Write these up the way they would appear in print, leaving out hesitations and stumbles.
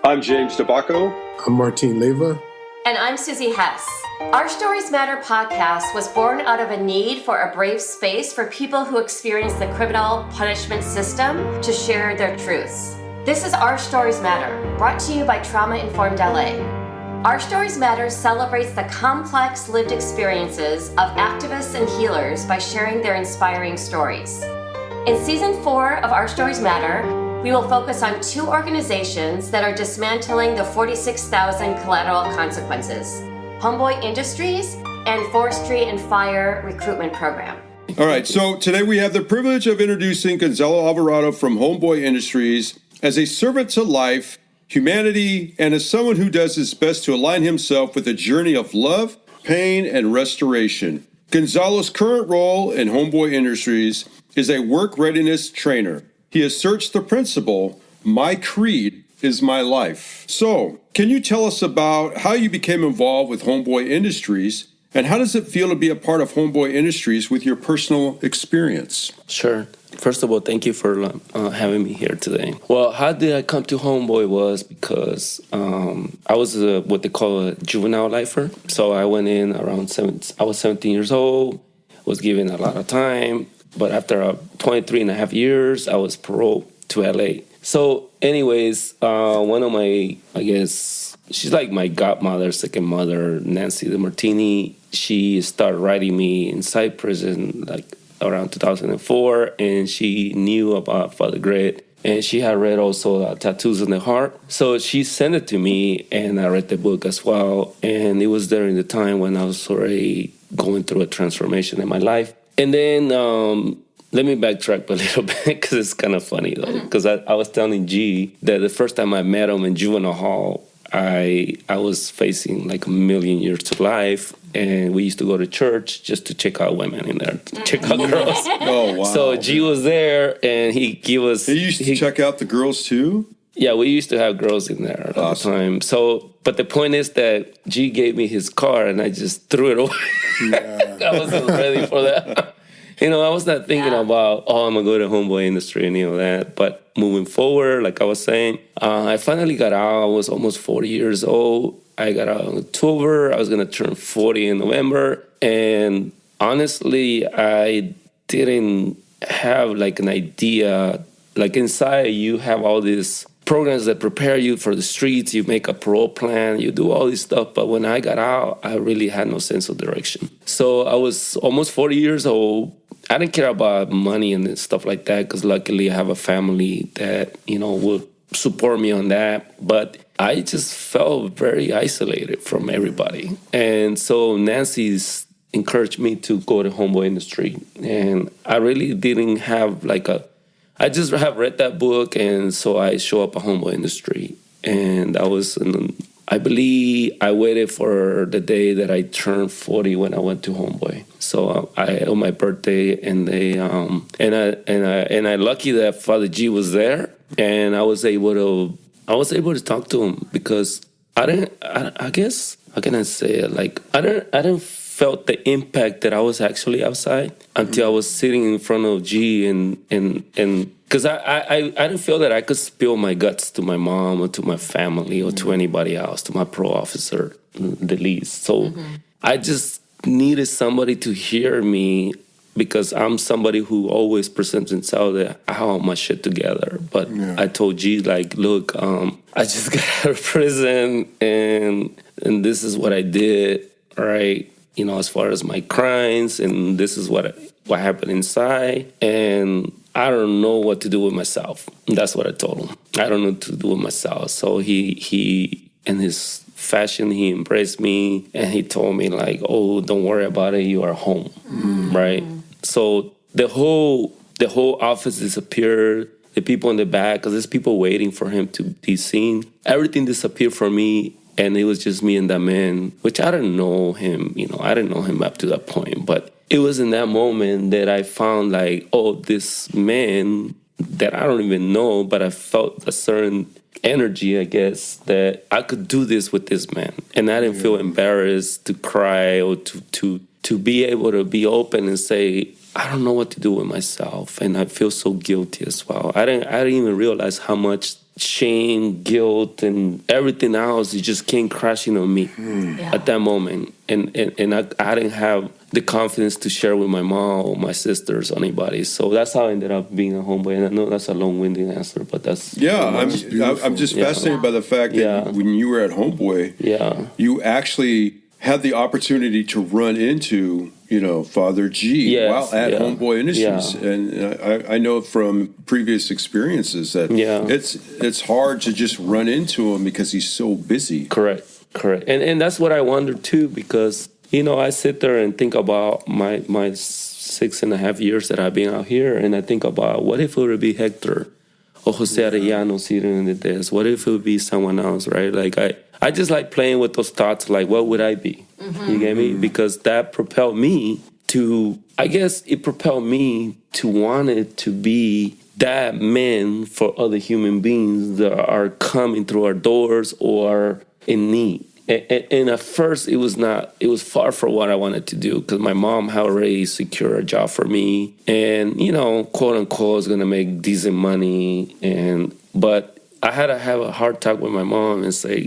I'm James DeBacco. I'm Martin Leva. And I'm Susie Hess. Our Stories Matter podcast was born out of a need for a brave space for people who experience the criminal punishment system to share their truths. This is Our Stories Matter, brought to you by Trauma Informed LA. Our Stories Matter celebrates the complex lived experiences of activists and healers by sharing their inspiring stories. In Season 4 of Our Stories Matter, we will focus on two organizations that are dismantling the 46,000 collateral consequences, Homeboy Industries and Forestry and Fire Recruitment Program. All right, so today we have the privilege of introducing Gonzalo Alvarado from Homeboy Industries as a servant to life, humanity, and as someone who does his best to align himself with a journey of love, pain, and restoration. Gonzalo's current role in Homeboy Industries is a work readiness trainer. He has searched the principle, my creed is my life. So, can you tell us about how you became involved with Homeboy Industries, and how does it feel to be a part of Homeboy Industries with your personal experience? Sure. First of all, thank you for having me here today. Well, how did I come to Homeboy was because I was what they call a juvenile lifer. So I went in I was 17 years old, was given a lot of time. But after 23 and a half years, I was paroled to LA. So anyways, one of my, she's like my godmother, second mother, Nancy DeMartini. She started writing me inside prison like around 2004, and she knew about Father Grit. And she had read also Tattoos on the Heart. So she sent it to me, and I read the book as well. And it was during the time when I was already going through a transformation in my life. And then let me backtrack a little bit because it's kind of funny, though. Because I was telling G that the first time I met him in juvenile hall, I was facing like 1 million years to life. And we used to go to church just to check out women in there, to check out girls. Oh, wow. So G was there, and he used to check out the girls, too? Yeah, we used to have girls in there at the time. So, but the point is that G gave me his car, and I just threw it away. Yeah. I wasn't ready for that. I was not thinking about, I'm going to go to Homeboy Industry and that. But moving forward, like I was saying, I finally got out. I was almost 40 years old. I got out in October. I was going to turn 40 in November. And honestly, I didn't have like an idea. Like inside, you have all these programs that prepare you for the streets. You make a parole plan. You do all this stuff. But when I got out, I really had no sense of direction. So I was almost 40 years old. I didn't care about money and stuff like that because luckily I have a family that, will support me on that. But I just felt very isolated from everybody. And so Nancy's encouraged me to go to Homeboy Industry. And I really didn't have I just have read that book, and so I show up at Homeboy Industry. And I believe I waited for the day that I turned 40 when I went to Homeboy. So on my birthday, and they and I lucky that Father G was there, and I was able to talk to him because I guess how can I say it, I didn't felt the impact that I was actually outside until I was sitting in front of G and because I didn't feel that I could spill my guts to my mom or to my family or to anybody else, to my parole officer, the least. So I just needed somebody to hear me because I'm somebody who always presents himself that I have my shit together. But I told G, look, I just got out of prison and this is what I did, right? As far as my crimes, and this is what happened inside, and I don't know what to do with myself. And that's what I told him. I don't know what to do with myself. So he in his fashion, he embraced me, and he told me oh, don't worry about it. You are home, right? So the whole office disappeared. The people in the back, because there's people waiting for him to be seen. Everything disappeared for me. And it was just me and that man, which I didn't know him, I didn't know him up to that point. But it was in that moment that I found this man that I don't even know, but I felt a certain energy, I guess, that I could do this with this man. And I didn't feel embarrassed to cry or to be able to be open and say, I don't know what to do with myself. And I feel so guilty as well. I didn't even realize how much shame, guilt, and everything else, it just came crashing on me at that moment. And I didn't have the confidence to share with my mom or my sisters or anybody. So that's how I ended up being a homeboy. And I know that's a long-winded answer, but that's... Yeah, I'm just fascinated by the fact that when you were at Homeboy, you actually had the opportunity to run into, Father G while at Homeboy Industries. And I know from previous experiences that it's hard to just run into him because he's so busy. Correct. And that's what I wonder too, because, I sit there and think about my 6.5 years that I've been out here, and I think about what if it would be Hector or Jose Arellano sitting in the desk? What if it would be someone else, right? Like I just like playing with those thoughts, like what would I be? You get me? Because that propelled me to, I guess it propelled me to want it to be that man for other human beings that are coming through our doors or in need. And at first, it was far from what I wanted to do, because my mom had already secured a job for me, and, quote unquote, is going to make decent money. But I had to have a hard talk with my mom and say,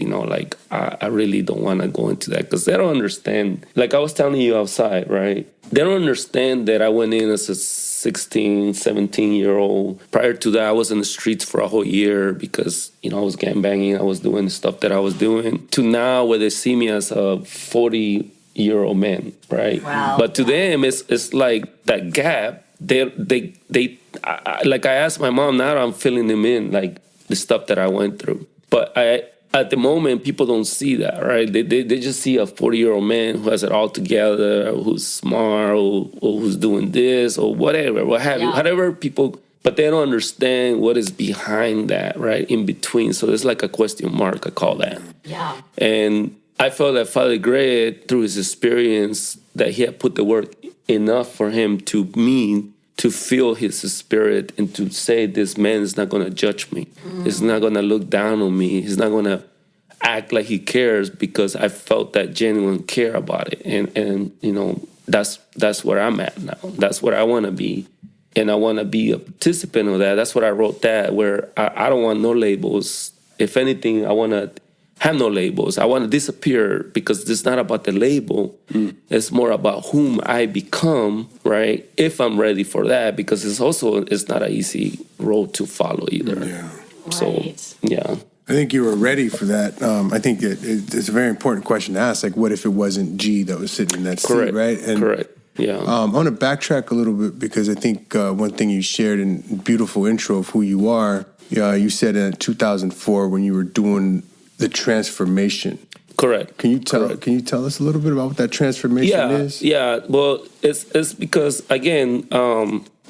I really don't want to go into that, because they don't understand. Like I was telling you outside, right? They don't understand that I went in as a 16, 17-year-old. Prior to that, I was in the streets for a whole year because, I was gangbanging. I was doing the stuff that I was doing. To now, where they see me as a 40-year-old man, right? Wow. But to them, it's like that gap. Like I asked my mom, now I'm filling them in, like the stuff that I went through. But at the moment, people don't see that, right? They just see a 40-year-old man who has it all together, who's smart, or who's doing this, or whatever, what have you. Whatever people, but they don't understand what is behind that, right? In between. So it's like a question mark, I call that. Yeah. And I felt that Father Greg, through his experience, that he had put the work enough for him to feel his spirit and to say, this man is not going to judge me. He's not going to look down on me. He's not going to act like he cares, because I felt that genuine care about it. And that's where I'm at now. That's where I want to be. And I want to be a participant of that. That's what I wrote that, where I don't want no labels. If anything, I want to have no labels. I want to disappear, because it's not about the label. It's more about whom I become, right? If I'm ready for that, because it's not an easy road to follow either. Yeah. So, yeah. I think you were ready for that. I think it's a very important question to ask. Like, what if it wasn't G that was sitting in that seat, right? And, correct. Yeah. I want to backtrack a little bit, because I think one thing you shared in beautiful intro of who you are, you said in 2004 when you were doing the transformation. Correct. Can you tell us a little bit about what that transformation is? Yeah. Well, it's because, again,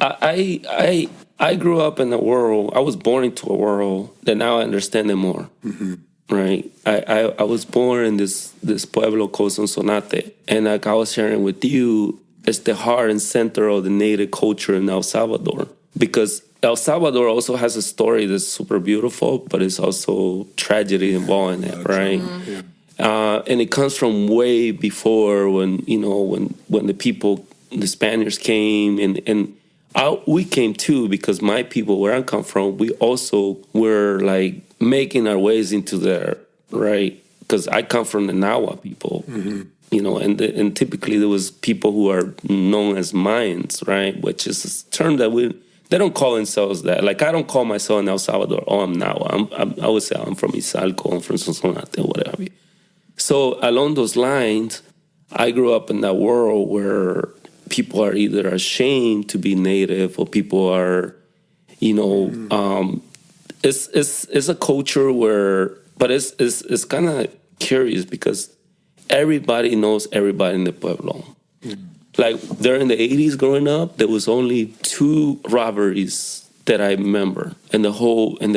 I grew up in a world. I was born into a world that now I understand it more. Right. I was born in this pueblo called Sonsonate, and like I was sharing with you, it's the heart and center of the native culture in El Salvador, because El Salvador also has a story that's super beautiful, but it's also tragedy involved in it, right? And it comes from way before, when the people, the Spaniards came, and we came too, because my people, where I come from, we also were like making our ways into there, right? Because I come from the Nahua people, and typically there was people who are known as Mayans, right? Which is a term that they don't call themselves that. Like, I don't call myself in El Salvador, I'm Nahua. I would say I'm from Izalco, I'm from Sonsonate, whatever. So along those lines, I grew up in that world where people are either ashamed to be native, or people are, it's a culture where, but it's kind of curious, because everybody knows everybody in the pueblo. Like, during the 80s growing up, there was only 2 robberies that I remember. And the whole, and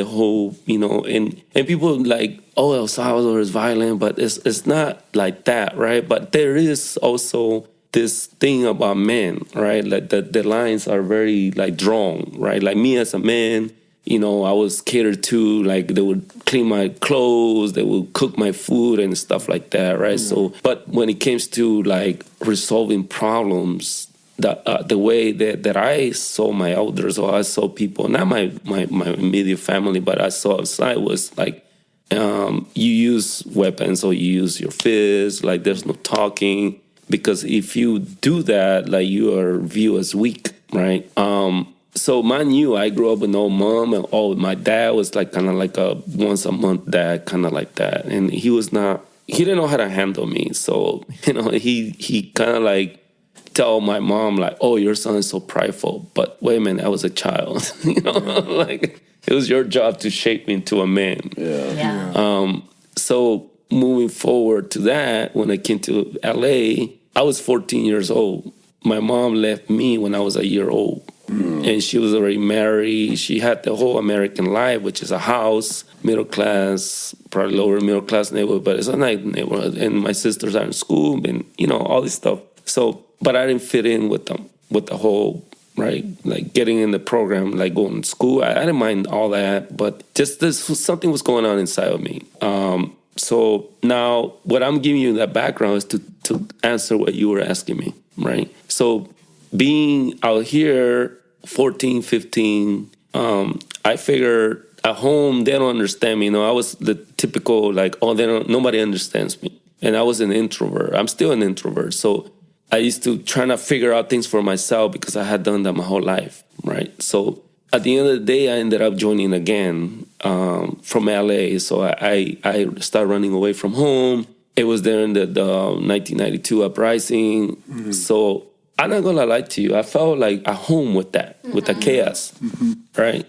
people like, oh, El Salvador is violent, but it's not like that, right? But there is also this thing about men, right? Like the lines are very like drawn, right? Like, me as a man, I was catered to, like they would clean my clothes, they would cook my food and stuff like that, right? So, but when it comes to like resolving problems, the way that I saw my elders, or I saw people, not my immediate family, but I saw outside, was like, you use weapons or you use your fists, like there's no talking, because if you do that, like you are viewed as weak, right? So mind you, I grew up with no mom, and my dad was like kind of like a once a month dad, kind of like that, and he didn't know how to handle me. So he kind of like tell my mom like, "Oh, your son is so prideful." But wait a minute, I was a child, like it was your job to shape me into a man. So moving forward to that, when I came to LA, I was 14 years old. My mom left me when I was a year old. And she was already married. She had the whole American life, which is a house, middle class, probably lower middle class neighborhood, but it's a nice neighborhood. And my sisters are in school and, all this stuff. So, but I didn't fit in with them, with the whole, right, like getting in the program, like going to school. I didn't mind all that, but just something was going on inside of me. So now what I'm giving you that background is to answer what you were asking me, right? So being out here, 14, 15, I figured at home, they don't understand me. I was the typical, like, nobody understands me. And I was an introvert. I'm still an introvert. So I used to try to figure out things for myself because I had done that my whole life, right? So at the end of the day, I ended up joining again from LA. So I started running away from home. It was during the 1992 uprising. Mm-hmm. So I'm not gonna lie to you. I felt like at home with that, with the chaos, right?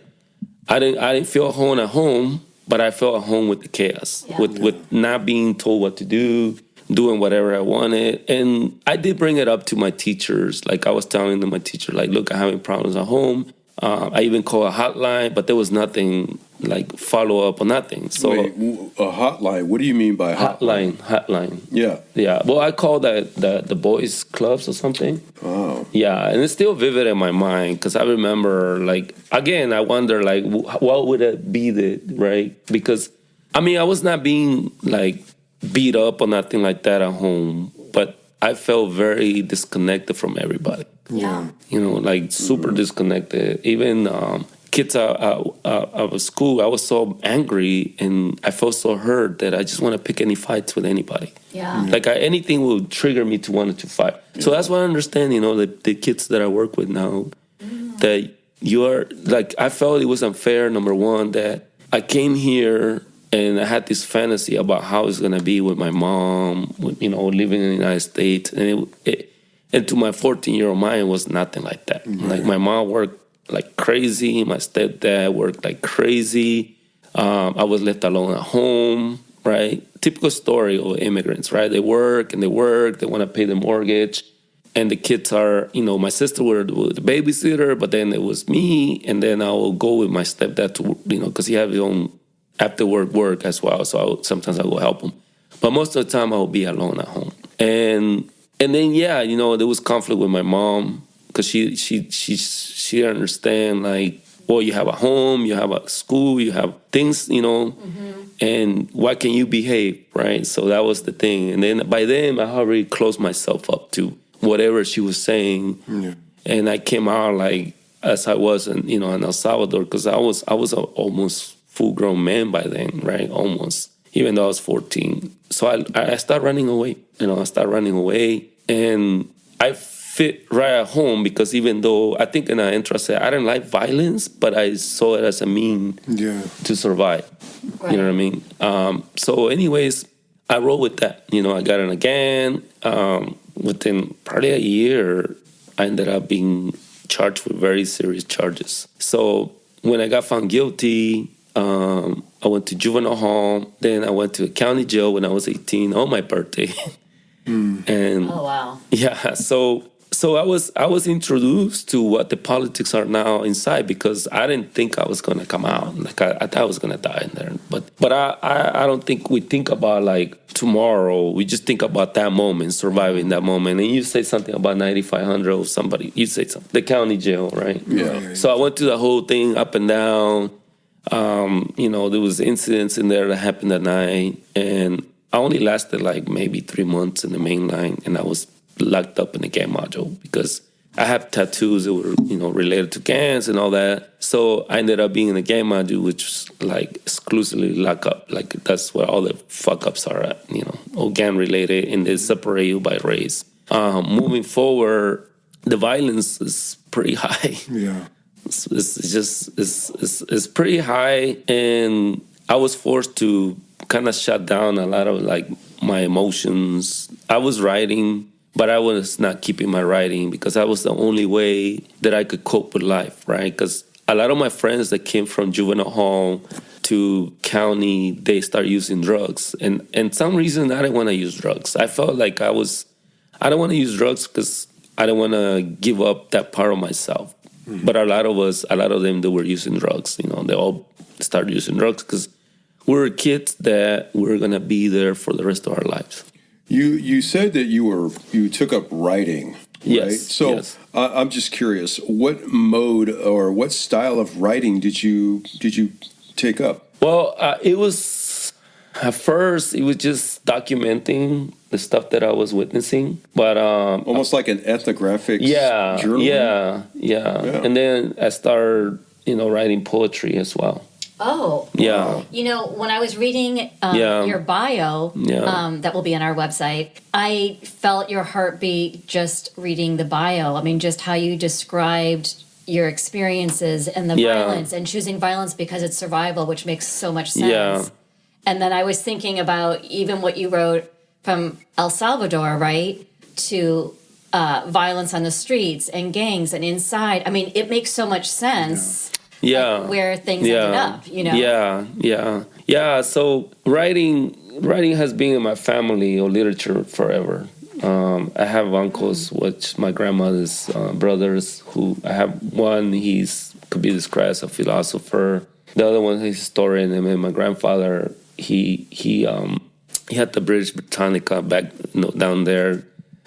I didn't feel at home, but I felt at home with the chaos, with not being told what to do, doing whatever I wanted. And I did bring it up to my teachers. Like I was telling them, my teacher, like, look, I'm having problems at home. I even called a hotline, but there was nothing like follow up or nothing. So wait, a hotline? What do you mean by hotline? Hotline. Yeah. Well, I called the boys' clubs or something. Oh. Yeah, and it's still vivid in my mind because I remember, like, again, I wonder, like, what would it be right? Because I mean, I was not being like beat up or nothing like that at home, but I felt very disconnected from everybody. Yeah. Like super disconnected. Even kids out of school, I was so angry and I felt so hurt that I just want to pick any fights with anybody. Yeah. Like anything will trigger me to want to fight. Yeah. So that's why I understand, the kids that I work with now, that you are, like, I felt it was unfair, number one, that I came here and I had this fantasy about how it's going to be with my mom, living in the United States. And to my 14-year-old mind, it was nothing like that. Mm-hmm. Like, my mom worked like crazy. My stepdad worked like crazy. I was left alone at home, right? Typical story of immigrants, right? They work. They want to pay the mortgage. And the kids are, my sister was the babysitter, but then it was me. And then I will go with my stepdad to, because he had his own after work as well. So sometimes I will help him. But most of the time I will be alone at home. And then, there was conflict with my mom because she understand, like, well, you have a home, you have a school, you have things, and why can you behave, right? So that was the thing. And then by then I already closed myself up to whatever she was saying. Yeah. And I came out like as I was in El Salvador because I was a almost full-grown man by then, right? Almost, even though I was 14. So I started running away. And I fit right at home because even though I think in our intro I said I didn't like violence, but I saw it as a mean to survive. Right. You know what I mean? So anyways, I rolled with that. I got in again. Within probably a year, I ended up being charged with very serious charges. So when I got found guilty, I went to juvenile hall. Then I went to county jail when I was 18 on my birthday. And oh wow. Yeah, so I was introduced to what the politics are now inside because I didn't think I was gonna come out. Like I thought I was gonna die in there. But I don't think we think about like tomorrow. We just think about that moment, surviving that moment. And you say something about 9,500 or somebody. You say something. The county jail, right? Yeah. So I went through the whole thing up and down. There was incidents in there that happened that night, and I only lasted like maybe 3 months in the main line, and I was locked up in the game module because I have tattoos that were, related to gangs and all that. So I ended up being in a gang module, which was like exclusively lockup. Like that's where all the fuck ups are at, all gang related, and they separate you by race. Moving forward, the violence is pretty high. Yeah. It's pretty high, and I was forced to kind of shut down a lot of like my emotions. I was writing, but I was not keeping my writing because that was the only way that I could cope with life, right? Because a lot of my friends that came from juvenile hall to county, they start using drugs. And some reason I didn't want to use drugs. I felt like I don't want to use drugs because I don't want to give up that part of myself. But a lot of them, they were using drugs. They all started using drugs because we were kids that were going to be there for the rest of our lives. You said that you took up writing, right? Yes. So yes. I'm just curious, what mode or what style of writing did you take up? Well, it was at first it was just documenting the stuff that I was witnessing, but Almost like an ethnographic journal. Yeah. And then I started, writing poetry as well. Oh. Yeah. When I was reading your bio, that will be on our website, I felt your heartbeat just reading the bio. I mean, just how you described your experiences and the violence and choosing violence because it's survival, which makes so much sense. Yeah. And then I was thinking about even what you wrote from El Salvador, right, to violence on the streets and gangs and inside. I mean, it makes so much sense. Like where things ended up, So writing has been in my family or literature forever. I have uncles, which my grandmother's brothers, who I have one, he's could be described as a philosopher. The other one is a historian, and then my grandfather, he had the British Britannica back down there.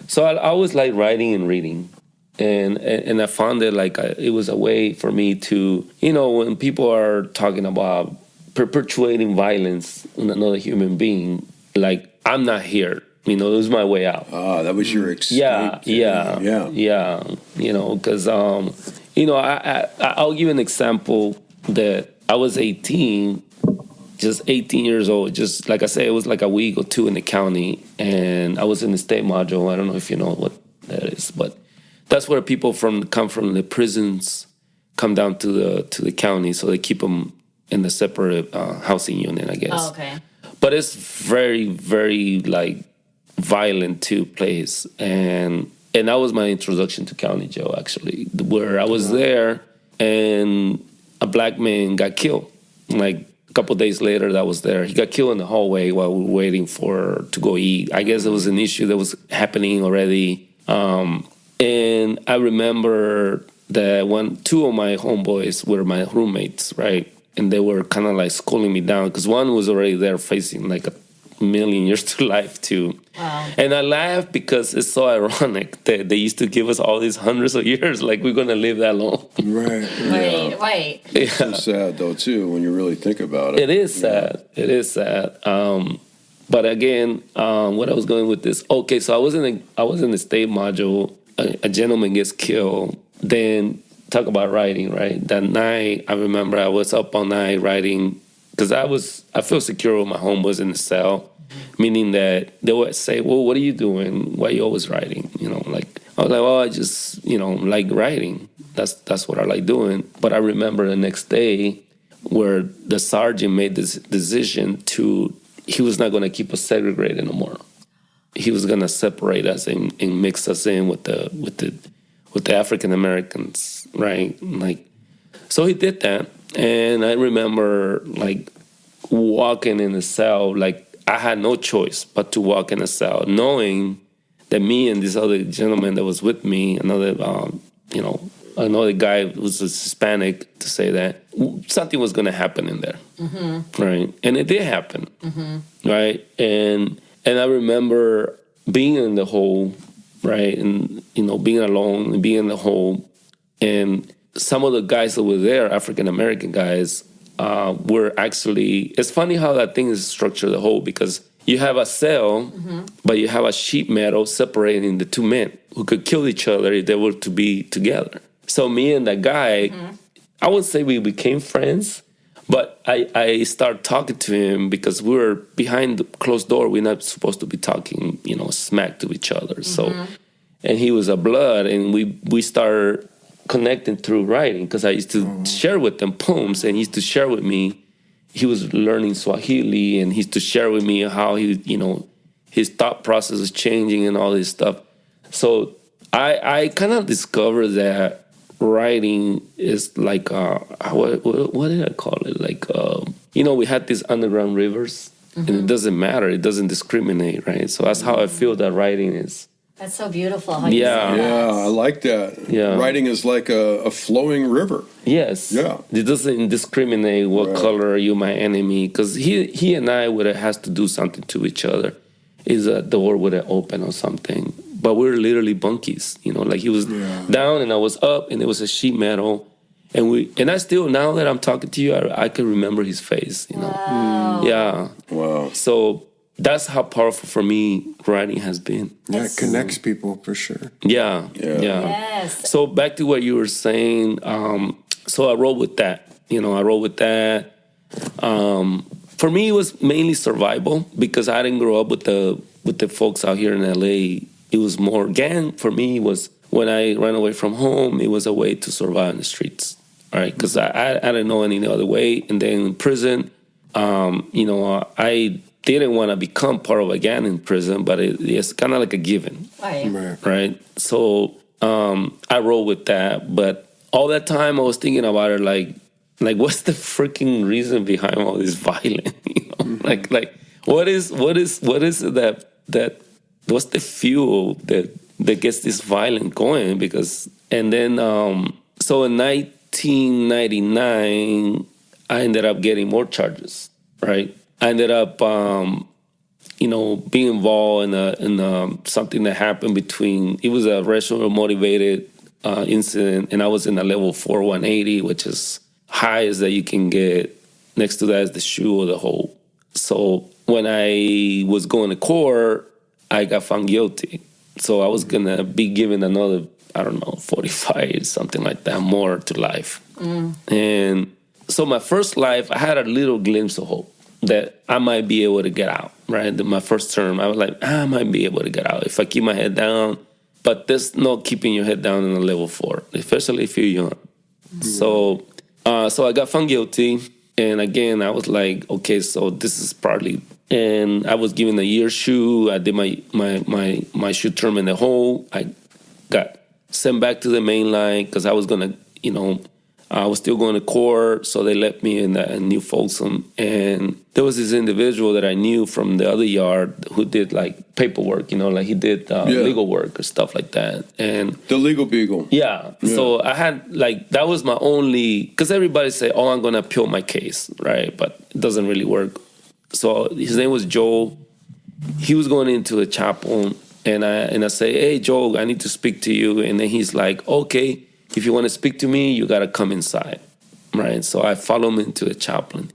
So I always liked writing and reading. And I found it like it was a way for me to, when people are talking about perpetuating violence on another human being, like I'm not here, it was my way out. Ah, that was your escape. Yeah. Because I'll give an example that I was 18, just 18 years old. Just like I said, it was like a week or two in the county, and I was in the state module. I don't know if you know what that is, but that's where people come from the prisons, come down to the county, so they keep them in the separate housing unit, I guess. Oh, okay. But it's very, very like violent too place, and that was my introduction to county jail actually, where I was there, and a black man got killed. Like a couple of days later, that was there. He got killed in the hallway while we were waiting to go eat. I guess it was an issue that was happening already. And I remember that two of my homeboys were my roommates, right? And they were kind of like schooling me down because one was already there facing like 1,000,000 years to life too. Wow. And I laugh because it's so ironic that they used to give us all these hundreds of years, like we're going to live that long. Right. It's so sad though too when you really think about it. It is sad. It is sad. But again, what I was going with this. Okay, so I was in the state module. A gentleman gets killed. Then talk about writing, right? That night, I remember I was up all night writing because I feel secure with my homeboys in the cell, meaning that they would say, "Well, what are you doing? Why are you always writing?" Like I was like, "Well, I just like writing. That's what I like doing." But I remember the next day where the sergeant made this decision he was not going to keep us segregated no more. He was going to separate us and mix us in with the African Americans, right? Like, so he did that, and I remember like walking in the cell. Like I had no choice but to walk in the cell, knowing that me and this other gentleman that was with me, another guy who was Hispanic, to say that something was going to happen in there, right? And it did happen, right? And I remember being in the hole, right? And, being alone and being in the hole. And some of the guys that were there, African-American guys, were actually... It's funny how that thing is structured, the hole, because you have a cell, but you have a sheet metal separating the two men who could kill each other if they were to be together. So me and that guy, I would say we became friends, but I started talking to him because we were behind the closed door. We're not supposed to be talking, smack to each other. So, and he was a blood, and we started connecting through writing because I used to share with them poems, and he used to share with me. He was learning Swahili, and he used to share with me how his thought process is changing and all this stuff. So I kind of discovered that writing is like what did I call it? Like we had these underground rivers, and it doesn't matter. It doesn't discriminate, right? So that's how I feel that writing is. That's so beautiful. How you say that. Yeah, I like that. Yeah. Writing is like a flowing river. Yes. Yeah. It doesn't discriminate what color are you my enemy, because he and I would have has to do something to each other. Is a door would have opened or something. But we're literally bunkies, like he was down and I was up, and it was a sheet metal, and I still, now that I'm talking to you, I can remember his face, Wow. Yeah. Wow. So that's how powerful for me writing has been. Yeah, it connects people for sure. Yeah. Yes. So back to what you were saying. So I wrote with that. For me, it was mainly survival because I didn't grow up with the folks out here in LA. It was more gang for me. Was when I ran away from home. It was a way to survive in the streets. All right, because I didn't know any other way. And then in prison, I didn't want to become part of a gang in prison, but it's kind of like a given. Right. So I rolled with that. But all that time I was thinking about it like what's the freaking reason behind all this violence? Like what is it that what's the fuel that gets this violence going? And then so in 1999 I ended up getting more charges, right? I ended up being involved in something that happened it was a racial motivated incident, and I was in a level 4 180, which is highest that you can get. Next to that is the shoe or the hole. So when I was going to court, I got found guilty. So I was going to be given another, 45, something like that, more to life. And so my first life, I had a little glimpse of hope that I might be able to get out, right? My first term, I was like, I might be able to get out if I keep my head down. But there's no keeping your head down in a level 4, especially if you're young. So I got found guilty. And again, I was like, okay, so this is partly. And I was given a year shoe. I did my shoe term in the hole. I got sent back to the main line because I was going to, I was still going to court. So they let me in New Folsom. And there was this individual that I knew from the other yard who did like paperwork, like he did legal work or stuff like that. And the legal beagle. Yeah. So I had that was my only, because everybody say, oh, I'm going to appeal my case, right? But it doesn't really work. So his name was Joel. He was going into a chapel, and I say, hey, Joel, I need to speak to you. And then he's like, okay, if you want to speak to me, you got to come inside, right? So I follow him into a chaplain.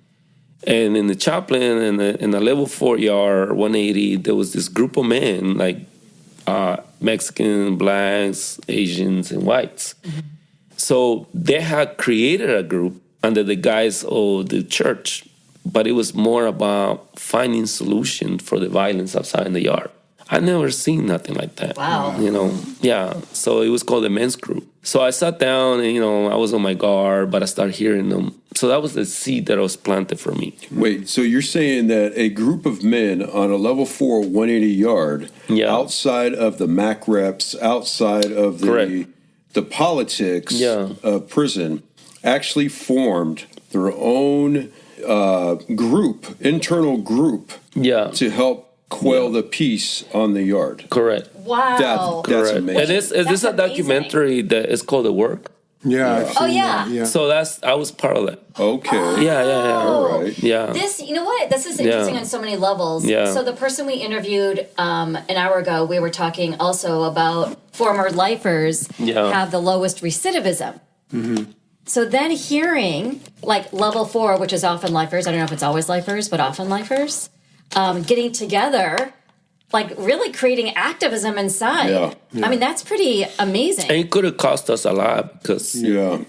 And in the chaplain, in the level 4 yard, 180, there was this group of men, like Mexican, blacks, Asians, and whites. So they had created a group under the guise of the church, but it was more about finding solution for the violence outside in the yard. I never seen nothing like that. Wow. Yeah. So it was called the men's group. So I sat down and, I was on my guard, but I started hearing them. So that was the seed that was planted for me. Wait, so you're saying that a group of men on a level 4 180 yard, outside of the MAC reps, outside of the politics of prison, actually formed their own internal group to help quell the peace on the yard. Correct. Wow. That's amazing. And is this a documentary that is called The Work? Yeah. I've seen that, So I was part of that. Okay. Yeah. All right. Yeah. This, you know what? This is interesting on so many levels. Yeah. So the person we interviewed an hour ago, we were talking also about former lifers have the lowest recidivism. So then hearing like level 4, which is often lifers, I don't know if it's always lifers, but often lifers, getting together, like really creating activism inside. Yeah. I mean, that's pretty amazing. And it could have cost us a lot because,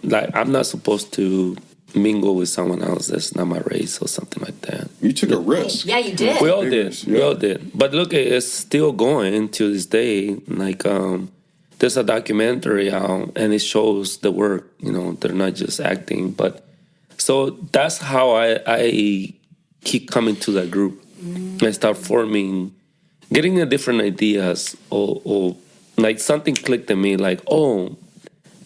like, I'm not supposed to mingle with someone else that's not my race or something like that. You took a risk. Yeah, you did. We all did. We all did. But look, it's still going to this day. Like, there's a documentary out, and it shows the work. You know, they're not just acting. But so that's how I keep coming to that group. I start forming, getting the different ideas, or like something clicked in me. Like, oh,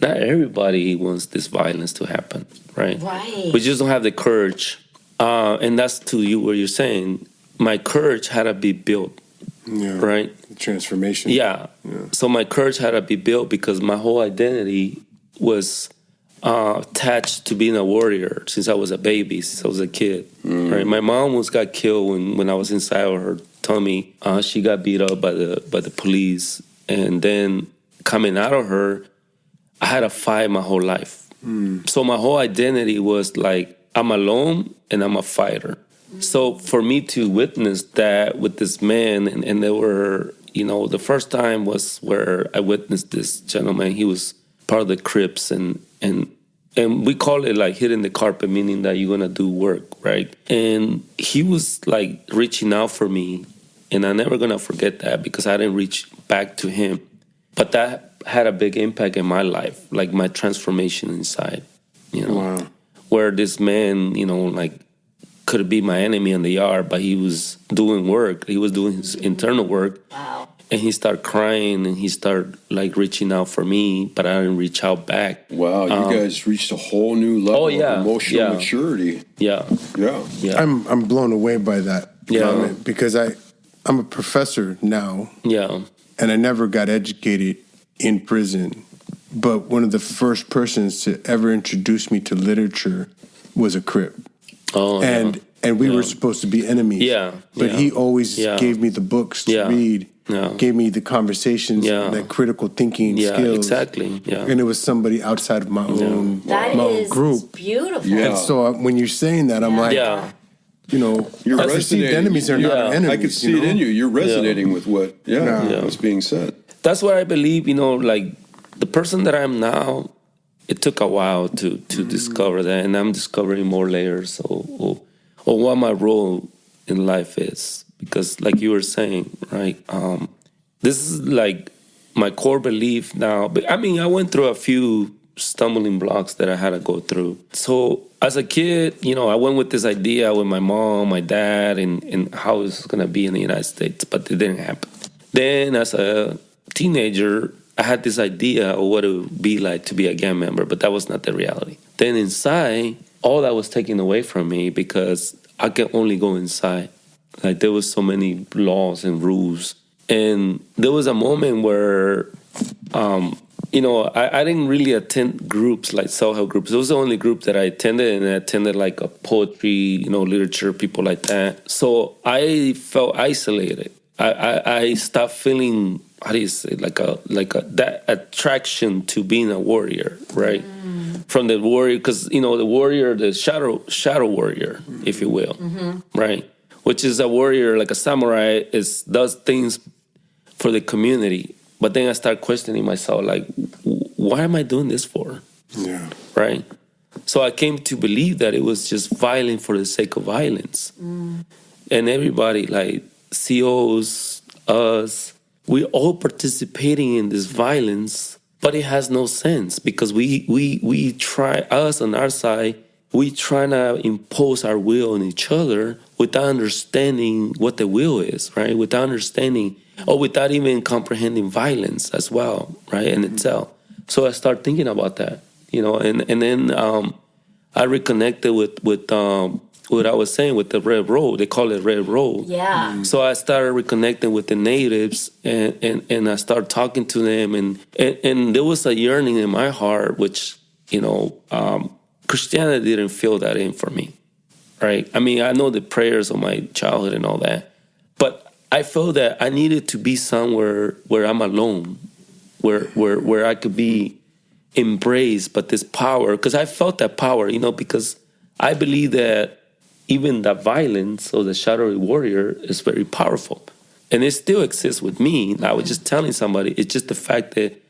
not everybody wants this violence to happen, right? Right. We just don't have the courage. And that's to you what you're saying. My courage had to be built, right? The transformation. Yeah. So my courage had to be built because my whole identity was attached to being a warrior since I was a baby, since I was a kid. Right? My mom got killed when I was inside of her tummy. She got beat up by the police. And then coming out of her, I had to fight my whole life. So my whole identity was like, I'm alone and I'm a fighter. So for me to witness that with this man, and there were, you know, the first time was where I witnessed this gentleman. He was part of the Crips, and we call it like hitting the carpet, meaning that you're gonna do work, right? And he was like reaching out for me, and I'm never gonna forget that because I didn't reach back to him. But that had a big impact in my life, like my transformation inside, you know. Wow. Where this man, you know, like could be my enemy in the yard, but he was doing work. He was doing his internal work. Wow. And he started crying and he started like reaching out for me, but I didn't reach out back. Wow, you guys reached a whole new level of emotional maturity. Yeah. I'm blown away by that comment because I'm a professor now. Yeah. And I never got educated in prison. But one of the first persons to ever introduce me to literature was a Crip. Oh, and we were supposed to be enemies. Yeah. But he always gave me the books to read, gave me the conversations, that critical thinking skills. Exactly. Yeah. And it was somebody outside of my own, That my own is group. beautiful. Yeah. And so when you're saying that, I'm like, you know, You're perceived resonating. enemies are not our enemies. I could see it in you. You're resonating with what was being said. That's what I believe, you know, like the person that I am now, it took a while to discover that, and I'm discovering more layers of what my role in life is. Because like you were saying, right, this is like my core belief now. But I mean, I went through a few stumbling blocks that I had to go through. So as a kid, you know, I went with this idea with my mom, my dad, and how it was going to be in the United States, but it didn't happen. Then as a teenager, I had this idea of what it would be like to be a gang member, but that was not the reality. Then inside, all that was taken away from me because I could only go inside. Like there was so many laws and rules. And there was a moment where, you know, I didn't really attend groups like self-help groups. It was the only group that I attended, and I attended like a poetry, you know, literature, people like that. So I felt isolated. I stopped feeling, how do you say, like a that attraction to being a warrior, right? From the warrior, because you know the warrior, the shadow warrior, if you will, right? Which is a warrior, like a samurai, does things for the community. But then I start questioning myself, like, why am I doing this for? Yeah. Right. So I came to believe that it was just violent for the sake of violence, and everybody like. COs, us, we're all participating in this violence, but it has no sense because we try, us on our side, we try to impose our will on each other without understanding what the will is, right? Without understanding, or without even comprehending violence as well, right, in itself. So I start thinking about that, you know, and then I reconnected with what I was saying with the Red Road. They call it Red Road. Yeah. So I started reconnecting with the natives, and I started talking to them, and there was a yearning in my heart, which, you know, Christianity didn't fill that in for me, right? I mean, I know the prayers of my childhood and all that, but I felt that I needed to be somewhere where I'm alone, where I could be embraced, but this power, because I felt that power, you know, because I believe that even the violence or the shadowy warrior is very powerful. And it still exists with me. I was just telling somebody, it's just the fact that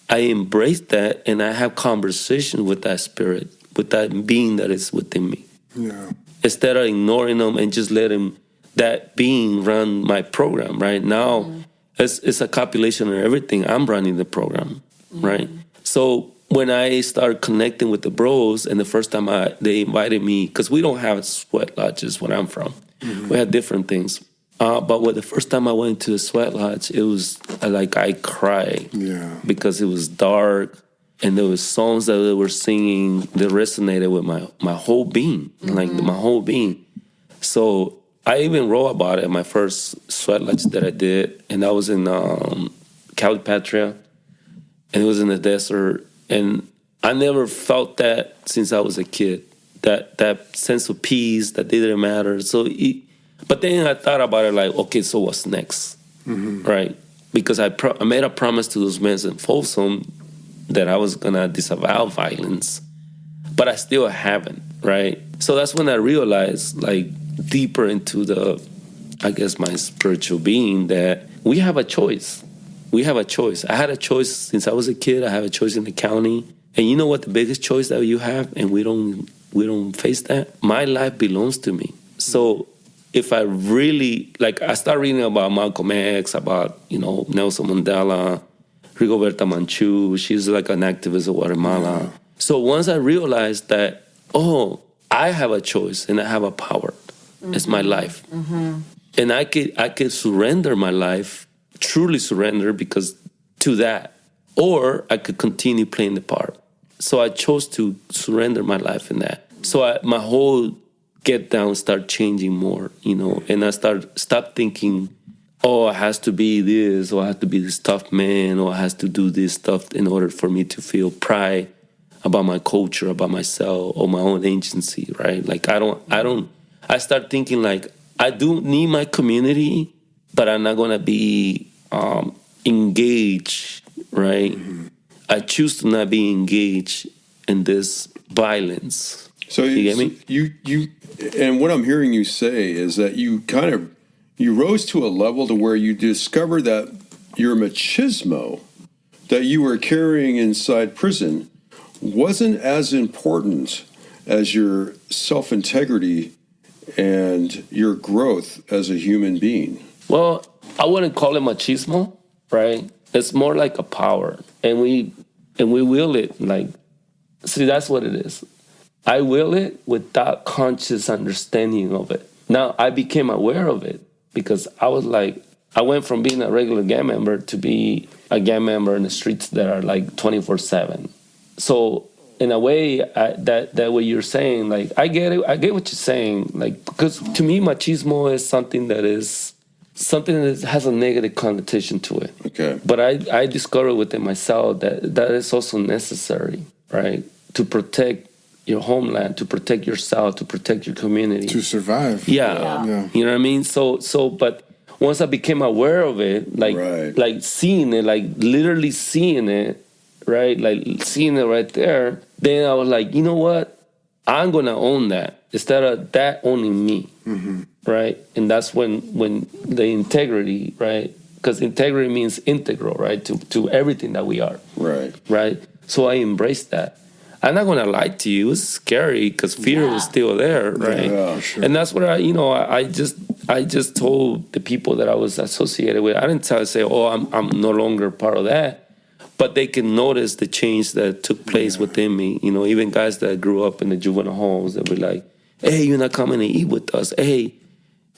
I embrace that and I have conversation with that spirit, with that being that is within me. Yeah. Instead of ignoring them and just letting that being run my program. Right now, it's a compilation of everything. I'm running the program, right? So when I started connecting with the bros, and the first time they invited me, because we don't have sweat lodges where I'm from. We had different things. But when the first time I went to the sweat lodge, it was like I cried. Yeah. Because it was dark, and there was songs that they were singing that resonated with my whole being, like my whole being. So I even wrote about it, my first sweat lodge that I did, and I was in Calipatria, and it was in the desert, and I never felt that since I was a kid, that sense of peace that didn't matter. But then I thought about it like, okay, so what's next, right? Because I made a promise to those men in Folsom that I was gonna disavow violence, but I still haven't, right? So that's when I realized, like, deeper into my spiritual being, that we have a choice. We have a choice. I had a choice since I was a kid. I have a choice in the county. And you know what the biggest choice that you have, and we don't face that? My life belongs to me. So if I really, like, I start reading about Malcolm X, about, Nelson Mandela, Rigoberta Manchu. She's like an activist of Guatemala. Yeah. So once I realized that, I have a choice and I have a power. It's my life. And I could surrender my life, truly surrender because to that, or I could continue playing the part. So I chose to surrender my life in that. So my whole get down start changing more, and I stop thinking, it has to be this, or I have to be this tough man, or I has to do this stuff in order for me to feel pride about my culture, about myself, or my own agency, right? Like I start thinking like, I do need my community, but I'm not gonna be engaged, right? I choose to not be engaged in this violence. So you get me? You and what I'm hearing you say is that you rose to a level to where you discover that your machismo that you were carrying inside prison wasn't as important as your self-integrity and your growth as a human being. Well, I wouldn't call it machismo, right? It's more like a power, and we will it like. See, that's what it is. I will it without conscious understanding of it. Now I became aware of it because I went from being a regular gang member to be a gang member in the streets that are like 24/7. So in a way, that what you're saying, like, I get it. I get what you're saying, like, because to me, machismo is something that has a negative connotation to it. Okay. But I discovered within myself that is also necessary, right, to protect your homeland, to protect yourself, to protect your community, to survive. Yeah. You know what I mean? So, but once I became aware of it, like seeing it, like literally seeing it, right, like seeing it right there, then I was like, you know what? I'm gonna own that instead of that owning me, right? And that's when the integrity, right? Because integrity means integral, right, to everything that we are, right. So I embraced that. I'm not gonna lie to you; it's scary because fear was still there, right? Yeah, sure. And that's what I just told the people that I was associated with. I didn't say, I'm no longer part of that, but they can notice the change that took place within me. Even guys that grew up in the juvenile homes, they'd be like, "Hey, you're not coming to eat with us, hey."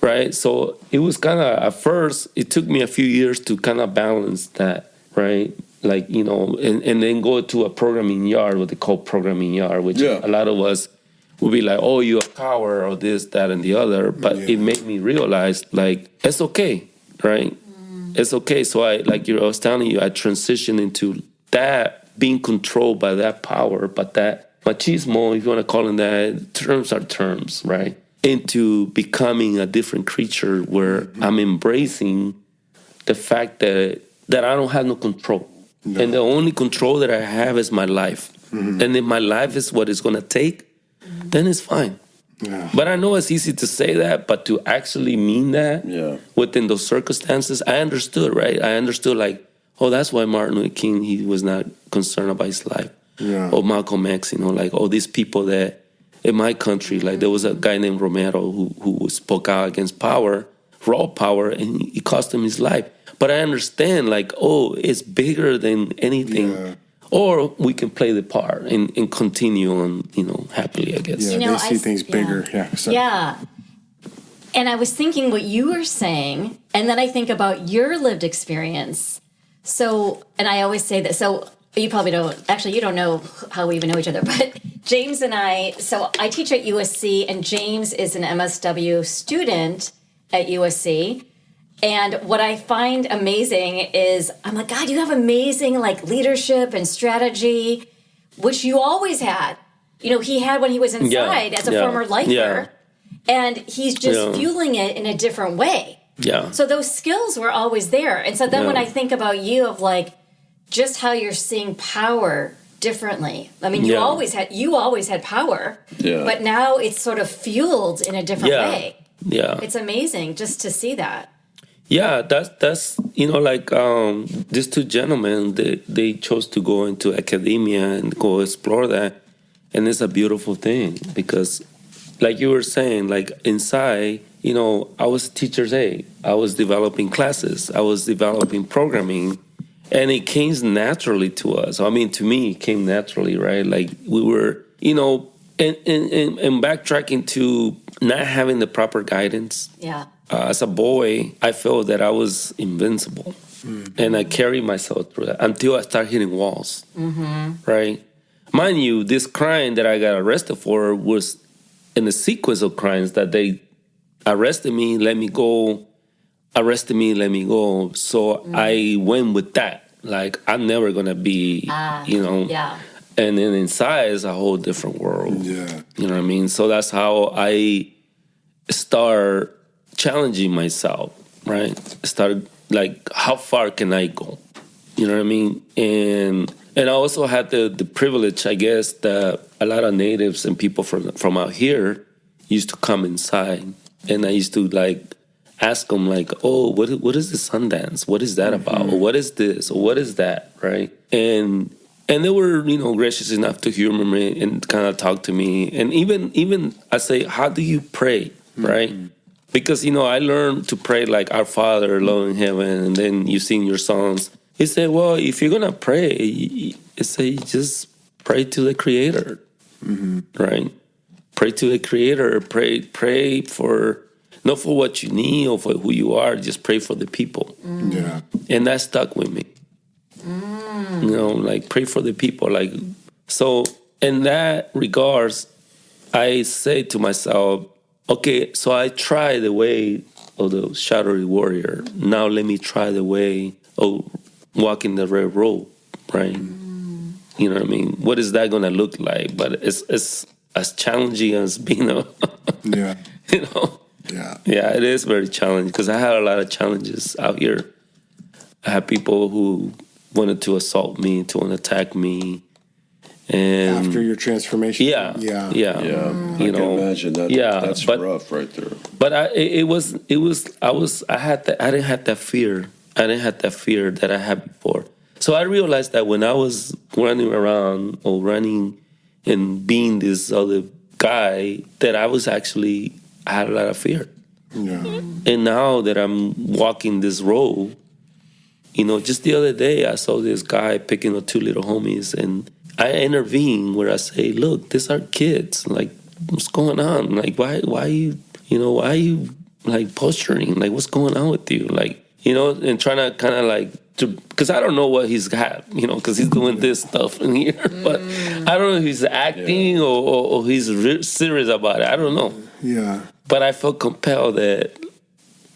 Right? So it was kind of, at first, it took me a few years to kind of balance that, right? Like, and then go to a programming yard, what they call programming yard, which a lot of us would be like, "Oh, you're a coward," or this, that, and the other. But it made me realize, like, it's okay, right? It's okay. So I was telling you, I transitioned into that, being controlled by that power, but that machismo, if you want to call it that, terms are terms, right? Into becoming a different creature where I'm embracing the fact that I don't have no control. No. And the only control that I have is my life. And if my life is what it's going to take, then it's fine. Yeah. But I know it's easy to say that, but to actually mean that within those circumstances, I understood, right? I understood, like, oh, that's why Martin Luther King, he was not concerned about his life. Yeah. Or Malcolm X, like, all these people that in my country, like, there was a guy named Romero who spoke out against power, raw power, and it cost him his life. But I understand, like, oh, it's bigger than anything. Yeah. Or we can play the part and continue on, happily, I guess. Yeah, they see things bigger. Yeah. And I was thinking what you were saying, and then I think about your lived experience. So, and I always say that, so you probably don't, actually, you don't know how we even know each other, but James and I teach at USC, and James is an MSW student at USC. And what I find amazing is, I'm like, God, you have amazing like leadership and strategy, which you always had. He had when he was inside as a former lifer. Yeah. And he's just fueling it in a different way. Yeah. So those skills were always there. And so then when I think about you of like just how you're seeing power differently. I mean, you always had power. Yeah. But now it's sort of fueled in a different way. Yeah. It's amazing just to see that. Yeah, that's like these two gentlemen, they chose to go into academia and go explore that, and it's a beautiful thing because, like you were saying, like inside, I was teacher's aide. I was developing classes. I was developing programming, and it came naturally to us. I mean, to me, it came naturally, right? Like we were, and backtracking to not having the proper guidance. Yeah. As a boy, I felt that I was invincible, and I carried myself through that until I started hitting walls, right? Mind you, this crime that I got arrested for was in the sequence of crimes that they arrested me, let me go, arrested me, let me go. So I went with that. Like, I'm never going to be, Yeah. And then inside is a whole different world. Yeah. You know what I mean? So that's how I start challenging myself, right? Started like, how far can I go? You know what I mean? And I also had the privilege, I guess, that a lot of natives and people from out here used to come inside, and I used to like ask them like, oh, what is the Sundance? What is that about? Or what is this? Or what is that? Right? And they were, gracious enough to humor me and kind of talk to me. And even I say, how do you pray? Right? Because, I learned to pray like Our Father, Lord in heaven, and then you sing your songs. He said, well, if you're going to pray, he said, just pray to the Creator, right? Pray to the Creator. Pray for, not for what you need or for who you are, just pray for the people. Yeah. And that stuck with me. Like pray for the people. Like, so in that regards, I say to myself, okay, so I try the way of the shadowy warrior. Now let me try the way of walking the red road, right? You know what I mean? What is that going to look like? But it's as challenging as being a, Yeah. Yeah. Yeah, it is very challenging because I had a lot of challenges out here. I had people who wanted to assault me, to attack me. And after your transformation, yeah. I can imagine that. Yeah, that's rough right there. But I didn't have that fear. I didn't have that fear that I had before. So I realized that when I was running around or running and being this other guy, that I had a lot of fear. Yeah. And now that I'm walking this road, just the other day I saw this guy picking up two little homies, and I intervene where I say, look, these are kids. Like, what's going on? Like, why are you like posturing? Like, what's going on with you? Like, and trying to kind of like, because I don't know what he's got, because he's doing this stuff in here. But I don't know if he's acting or he's serious about it. I don't know. Yeah. But I felt compelled that,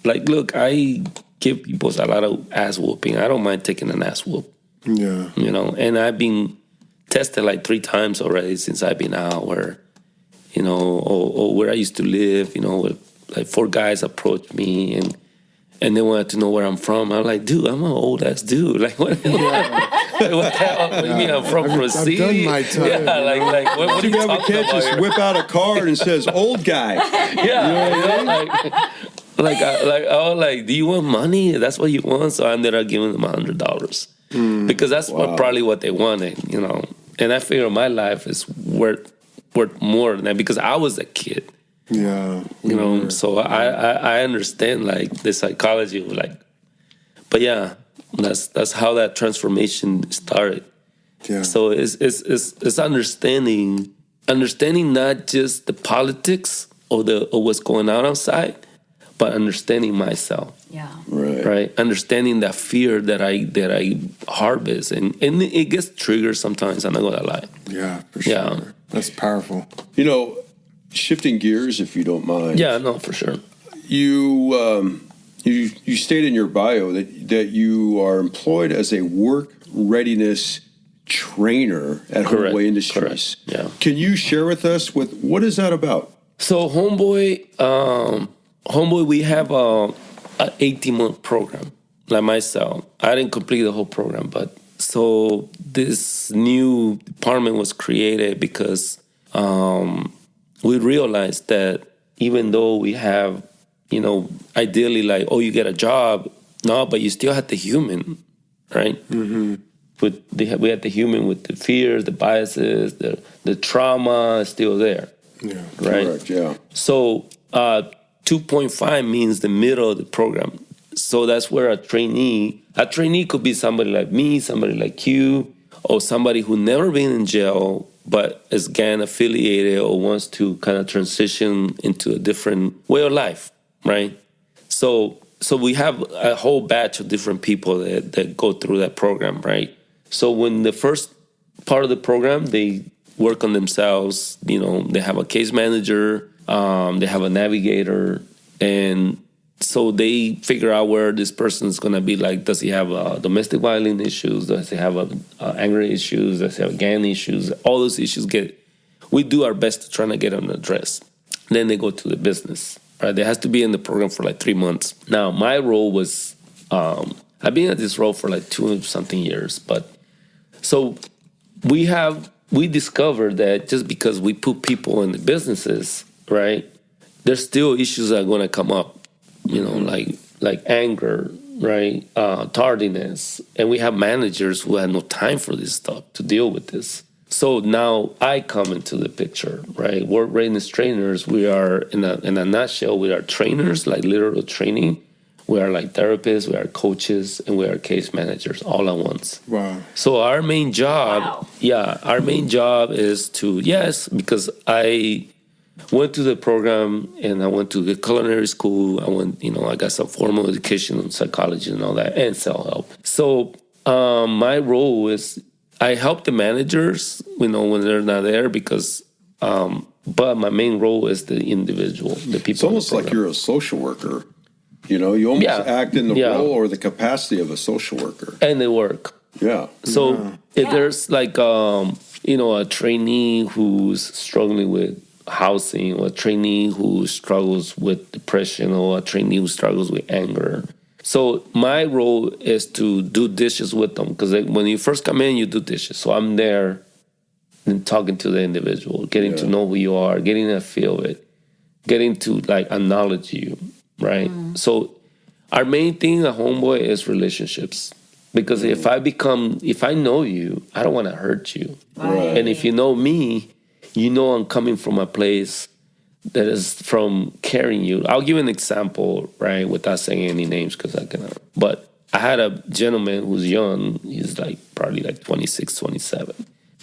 like, look, I give people a lot of ass whooping. I don't mind taking an ass whoop. Yeah. And I've been tested like 3 times already since I've been out, where, or where I used to live, where, like 4 guys approached me and they wanted to know where I'm from. I'm like, dude, I'm an old ass dude. Like, what? What the hell? What do you mean I'm from I've Brazil? done my time. Yeah, like what are Too you bad we talking can't about just here? whip out a card and says "old guy." Like, do you want money? That's what you want. So I ended up giving them $100 because that's probably what they wanted, you know. And I figure my life is worth more than that because I was a kid, Yeah. you know. So I understand like the psychology of like, but yeah, that's how that transformation started. Yeah. So it's understanding not just the politics or what's going on outside, but understanding myself. Yeah. Right. Understanding that fear that I harvest and it gets triggered sometimes, I'm not gonna lie. Yeah, for sure. Yeah. That's powerful. You know, shifting gears, if you don't mind. Yeah, no, for sure. You state in your bio that you are employed as a work readiness trainer at Correct, Homeboy Industries. correct, yeah. Can you share with us what is that about? So Homeboy, we have an 18-month program, like myself. I didn't complete the whole program, but so this new department was created because we realized that even though we have, you know, ideally like, oh, you get a job, no, but you still have the human, right? Mm-hmm. We had the human with the fears, the biases, the trauma is still there. Yeah. Right. Correct, yeah. So 2.5 means the middle of the program. So that's where a trainee could be somebody like me, somebody like you, or somebody who never been in jail but is gang affiliated or wants to kind of transition into a different way of life, right? So we have a whole batch of different people that go through that program, right? So when the first part of the program, they work on themselves, you know, they have a case manager, they have a navigator, and so they figure out where this person is going to be like, does he have domestic violence issues? Does he have anger issues? Does he have gang issues? All those issues we do our best to try to get them addressed. Then they go to the business, right? They has to be in the program for like 3 months. Now, my role was, I've been at this role for like 2-something years, but so we discovered that just because we put people in the businesses, right, there's still issues that are going to come up, you know, like anger, right, tardiness. And we have managers who have no time for this stuff to deal with this. So now I come into the picture, right? Work readiness trainers, we are, in a nutshell, we are trainers, like literal training. We are like therapists, we are coaches, and we are case managers all at once. Wow. So our main job, is to, because I went to the program and I went to the culinary school. I got some formal education in psychology and all that, and self-help. So my role is I help the managers, when they're not there because, but my main role is the individual, the people. It's almost like you're a social worker. You know, you almost act in the role or the capacity of a social worker. And they work. Yeah. So if there's like, a trainee who's struggling with housing, or a trainee who struggles with depression, or a trainee who struggles with anger. So my role is to do dishes with them, because when you first come in, you do dishes. So I'm there and talking to the individual, getting to know who you are, getting to feel it, getting to like acknowledge you, right? So our main thing at Homeboy is relationships. Because if I know you, I don't want to hurt you. Right. And if you know me, you know I'm coming from a place that is from caring you. I'll give an example, right, without saying any names because I cannot. But I had a gentleman who's young. He's like probably like 26, 27.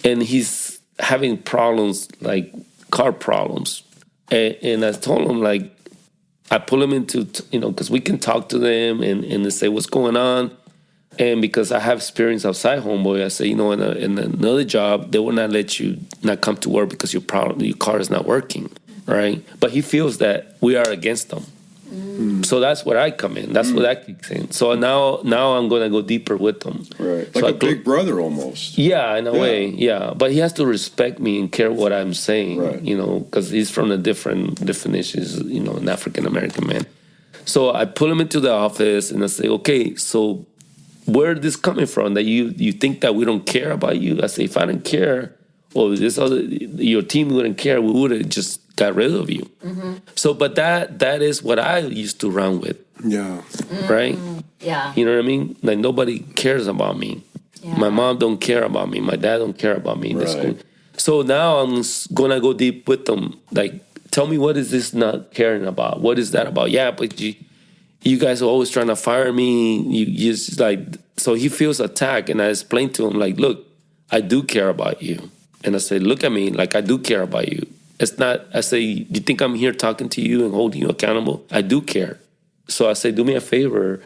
And he's having problems, like car problems. And I told him, like, I pull him into, because we can talk to them and they say, what's going on? And because I have experience outside Homeboy, I say, in another job, they will not let you not come to work because your car is not working, right? But he feels that we are against them. So that's where I come in. That's what I kicks in. So now I'm going to go deeper with them. Right. So Like a big brother almost. Yeah, in a way, yeah. But he has to respect me and care what I'm saying, right. Because he's from a different definitions, an African-American man. So I pull him into the office and I say, okay, so where this coming from? That you think that we don't care about you? I say, if I didn't care, or your team wouldn't care, we would have just got rid of you. Mm-hmm. So, but that is what I used to run with. Yeah. Right? Yeah. You know what I mean? Like, nobody cares about me. Yeah. My mom don't care about me. My dad don't care about me in the school. So now I'm gonna go deep with them. Like, tell me, what is this not caring about? What is that about? Yeah, but you guys are always trying to fire me. You just like, so he feels attacked. And I explained to him, like, look, I do care about you. And I said, look at me, like, I do care about you. It's not, I say, you think I'm here talking to you and holding you accountable? I do care. So I say, do me a favor.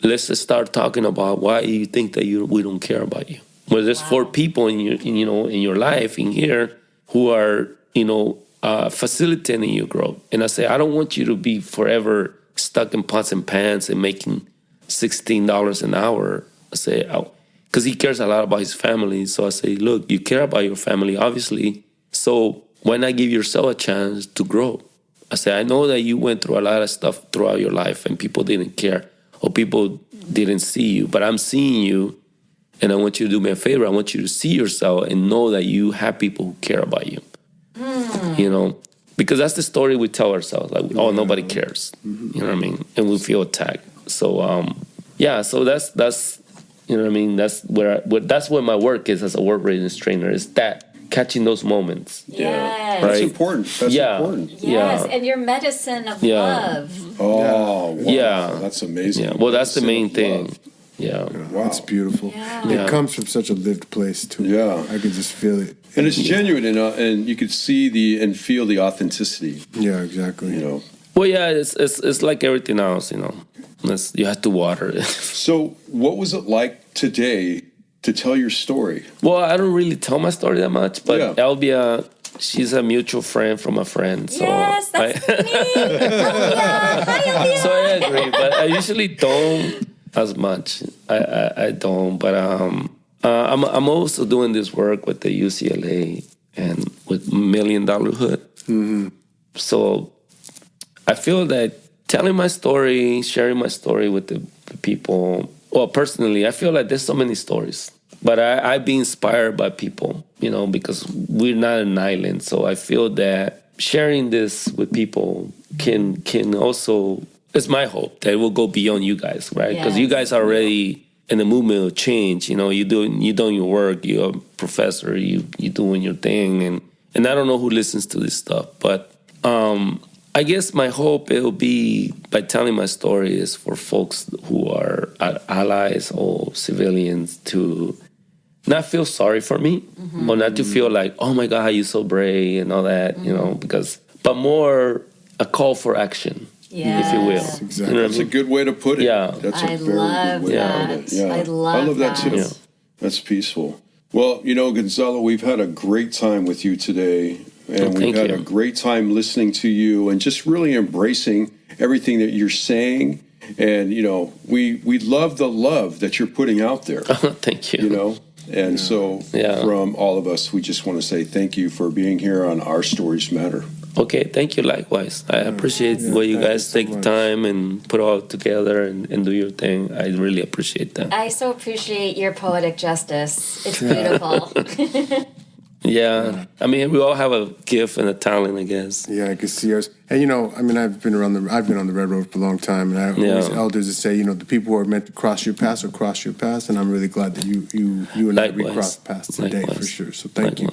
Let's just start talking about why you think that we don't care about you. Well, there's 4 people in your life in here who are, facilitating your growth. And I say, I don't want you to be forever stuck in pots and pans and making $16 an hour. I say, because he cares a lot about his family. So I say, look, you care about your family, obviously. So why not give yourself a chance to grow? I say, I know that you went through a lot of stuff throughout your life and people didn't care or people didn't see you, but I'm seeing you, and I want you to do me a favor. I want you to see yourself and know that you have people who care about you. Because that's the story we tell ourselves. Like, oh, nobody cares. You know what I mean? And we feel attacked. So, so that's you know what I mean? That's that's where my work is as a work readiness trainer, is that catching those moments. Yes. That's Right? important. That's important. Yes, and your medicine of love. Oh, wow. Yeah. That's amazing. Yeah. Well, that's the main thing. Love. Yeah. Wow. That's beautiful. Yeah. It comes from such a lived place, too. Yeah. I could just feel it. And it's genuine, and you could see and feel the authenticity. Yeah, exactly. Well, yeah, it's like everything else, you have to water it. So what was it like today to tell your story? Well, I don't really tell my story that much, but Yeah. Elvia, she's a mutual friend from a friend. So Yes, that's me. Elvia. Hi, Elvia. So I agree, but I usually don't as much. I don't, but I'm also doing this work with the UCLA and with $1 Million Hood. Mm-hmm. So I feel that telling my story, sharing my story with the people. Well, personally, I feel like there's so many stories, but I be inspired by people, because we're not an island. So I feel that sharing this with people can also, it's my hope that it will go beyond you guys, right? Because you guys are already in the movement of change. You're doing your work. You're a professor. You're doing your thing, and I don't know who listens to this stuff, but I guess my hope it will be by telling my story is for folks who are allies or civilians to not feel sorry for me, or not to feel like, oh my God, you're so brave and all that, but more a call for action. Yes. If you will. Exactly. That's a good way to put it. Yeah. That's a I very love good way that. to put it. Yeah. I love that too. Yeah. That's peaceful. Well, Gonzalo, we've had a great time with you today. And we've had a great time listening to you and just really embracing everything that you're saying. And, we love the love that you're putting out there. Thank you. And so from all of us, we just want to say thank you for being here on Our Stories Matter. Okay, thank you likewise. I appreciate what you guys take the time and put all together and do your thing. I really appreciate that. I so appreciate your poetic justice. It's beautiful. Yeah. I mean, we all have a gift and a talent, I guess. Yeah, I can see us. And I've been on the Red Road for a long time, and I always elders that say, the people who are meant to cross your path will cross your path, and I'm really glad that you and I recrossed paths today for sure. So thank you.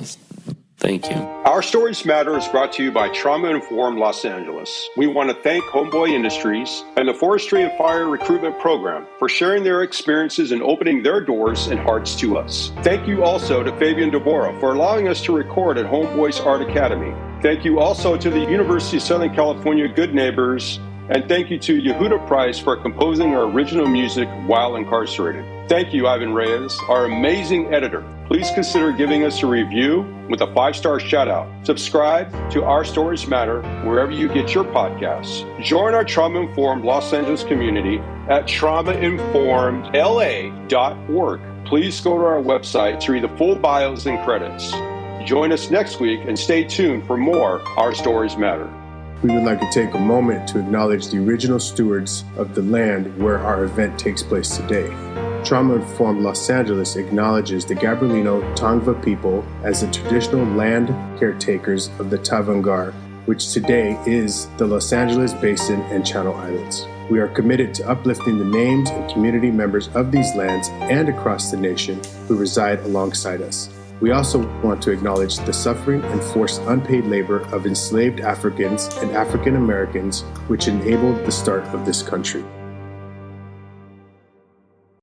Thank you. Our Stories Matter is brought to you by Trauma Informed Los Angeles. We want to thank Homeboy Industries and the Forestry and Fire Recruitment Program for sharing their experiences and opening their doors and hearts to us. Thank you also to Fabian Deborah for allowing us to record at Homeboy's Art Academy. Thank you also to the University of Southern California Good Neighbors, and thank you to Yehuda Price for composing our original music while incarcerated. Thank you, Ivan Reyes, our amazing editor. Please consider giving us a review with a 5-star shout-out. Subscribe to Our Stories Matter wherever you get your podcasts. Join our trauma-informed Los Angeles community at traumainformedla.org. Please go to our website to read the full bios and credits. Join us next week and stay tuned for more Our Stories Matter. We would like to take a moment to acknowledge the original stewards of the land where our event takes place today. Trauma-informed Los Angeles acknowledges the Gabrielino Tongva people as the traditional land caretakers of the Tavangar, which today is the Los Angeles Basin and Channel Islands. We are committed to uplifting the names and community members of these lands and across the nation who reside alongside us. We also want to acknowledge the suffering and forced unpaid labor of enslaved Africans and African Americans, which enabled the start of this country.